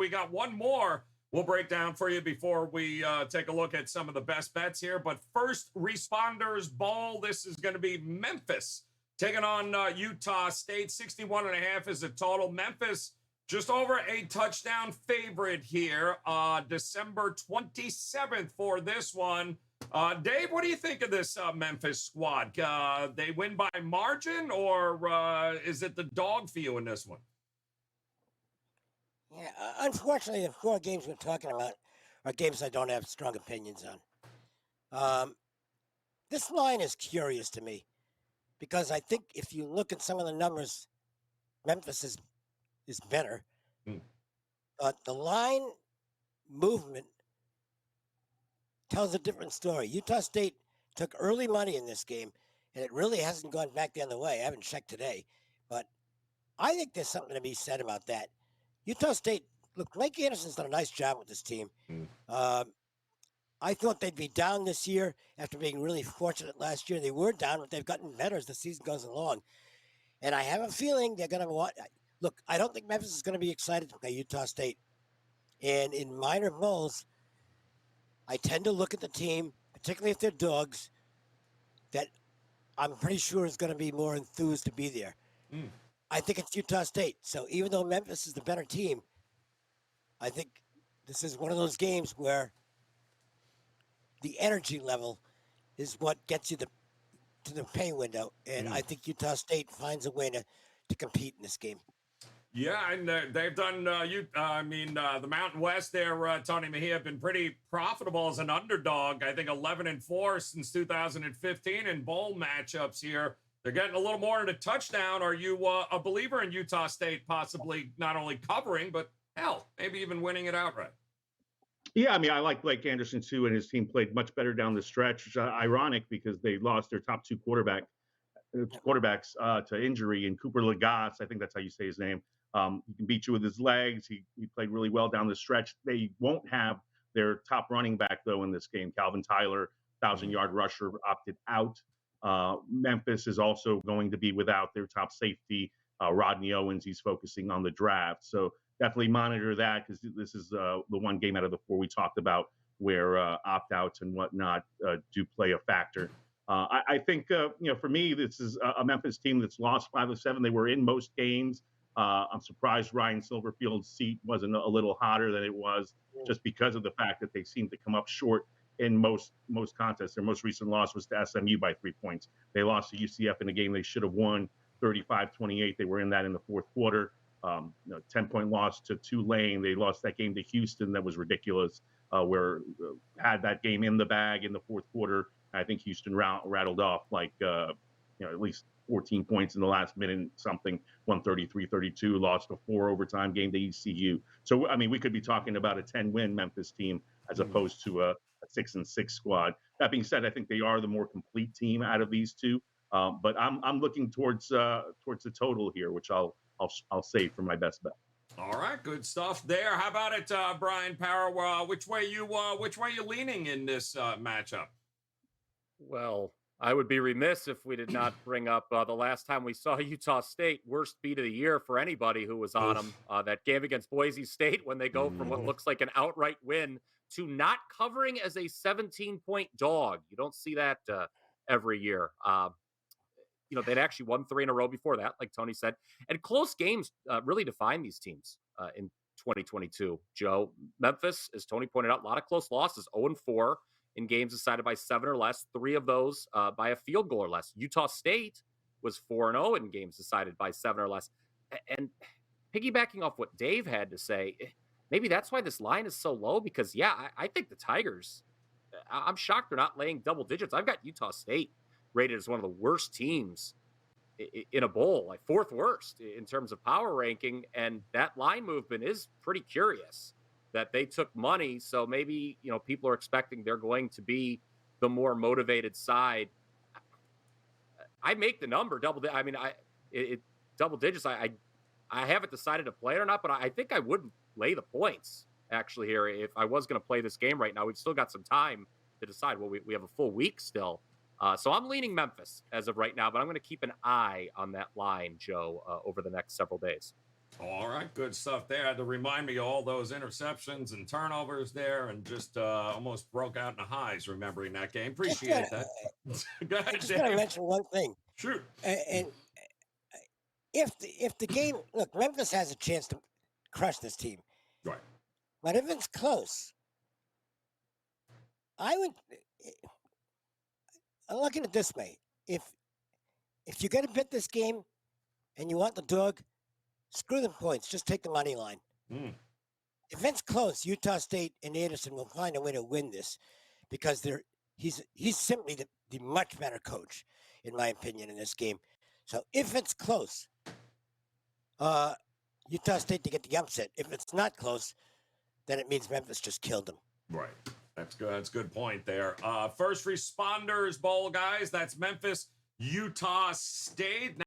We got one more we'll break down for you before we take a look at some of the best bets here. But first responders ball. This is going to be Memphis taking on Utah State. 61.5 is the total. Memphis just over a touchdown favorite here. December 27th for this one. Dave, what do you think of this Memphis squad? They win by margin, or is it the dog for you in this one? Yeah, unfortunately, the four games we're talking about are games I don't have strong opinions on. This line is curious to me because I think if you look at some of the numbers, Memphis is better. But the line movement tells a different story. Utah State took early money in this game, and it really hasn't gone back the other way. I haven't checked today, but I think there's something to be said about that. Utah State, look, Mike Anderson's done a nice job with this team. I thought they'd be down this year after being really fortunate last year. They were down, but they've gotten better as the season goes along. And I have a feeling they're going to want. Look, I don't think Memphis is going to be excited to play Utah State. And in minor bowls, I tend to look at the team, particularly if they're dogs, that I'm pretty sure is going to be more enthused to be there. I think it's Utah State. So even though Memphis is the better team, I think this is one of those games where the energy level is what gets you to the pay window. And I think Utah State finds a way to compete in this game. Yeah, and they've done, the Mountain West there, Tony Mejia, have been pretty profitable as an underdog. I think 11-4 since 2015 in bowl matchups here. They're getting a little more into touchdown. Are you a believer in Utah State possibly not only covering, but hell, maybe even winning it outright? Yeah, I mean, I like Blake Anderson too, and his team played much better down the stretch. Which is ironic because they lost their top two quarterbacks to injury. And Cooper Legas, I think that's how you say his name. He can beat you with his legs. He played really well down the stretch. They won't have their top running back though in this game. Calvin Tyler, 1,000-yard rusher, opted out. Memphis is also going to be without their top safety, Rodney Owens. He's focusing on the draft. So definitely monitor that because this is the one game out of the four we talked about where opt-outs and whatnot do play a factor. I think, for me, this is a Memphis team that's lost 5 of 7. They were in most games. I'm surprised Ryan Silverfield's seat wasn't a little hotter than it was just because of the fact that they seem to come up short in most contests. Their most recent loss was to SMU by 3 points. They lost to UCF in a game they should have won 35-28. They were in that in the fourth quarter. 10-point loss to Tulane. They lost that game to Houston. That was ridiculous. Where had that game in the bag in the fourth quarter. I think Houston rattled off at least 14 points in the last minute something, 133-32, lost a 4 overtime game to ECU. So, I mean, we could be talking about a 10-win Memphis team as opposed to a 6-6 squad. That being said, I think they are the more complete team out of these two. But I'm looking towards the total here, which I'll save for my best bet. All right, good stuff there. How about it, Bryan Power? Which way you leaning in this matchup? Well, I would be remiss if we did not bring up the last time we saw Utah State, worst beat of the year for anybody who was on them. That game against Boise State when they go from what looks like an outright win to not covering as a 17-point dog. You don't see that every year. They'd actually won 3 in a row before that, like Tony said. And close games really define these teams in 2022. Joe, Memphis, as Tony pointed out, a lot of close losses, 0-4 in games decided by 7 or less, 3 of those by a field goal or less. Utah State was 4-0 in games decided by 7 or less. And piggybacking off what Dave had to say, maybe that's why this line is so low because, I think the Tigers, I'm shocked they're not laying double digits. I've got Utah State rated as one of the worst teams in a bowl, like 4th worst in terms of power ranking. And that line movement is pretty curious that they took money. So maybe, people are expecting they're going to be the more motivated side. I make the number double. I mean, double digits. I haven't decided to play it or not, but I think I would lay the points actually here. If I was going to play this game right now, we've still got some time to decide. Well, we have a full week still. So I'm leaning Memphis as of right now, but I'm going to keep an eye on that line, Joe, over the next several days. All right, good stuff there. Had to remind me of all those interceptions and turnovers there, and just almost broke out in the highs remembering that game. Appreciate that. Go ahead, I just got to Dave. mention one thing. Shoot. And if the game, look, Memphis has a chance to crush this team, Right. but if it's close, I'm looking at it this way: if you're going to bet this game and you want the dog, screw the points. Just take the money line. Mm. If it's close, Utah State and Anderson will find a way to win this because he's simply the much better coach, in my opinion, in this game. So if it's close, Utah State to get the upset. If it's not close, then it means Memphis just killed them. Right. That's good. That's a good point there. First Responders Bowl, guys. That's Memphis, Utah State.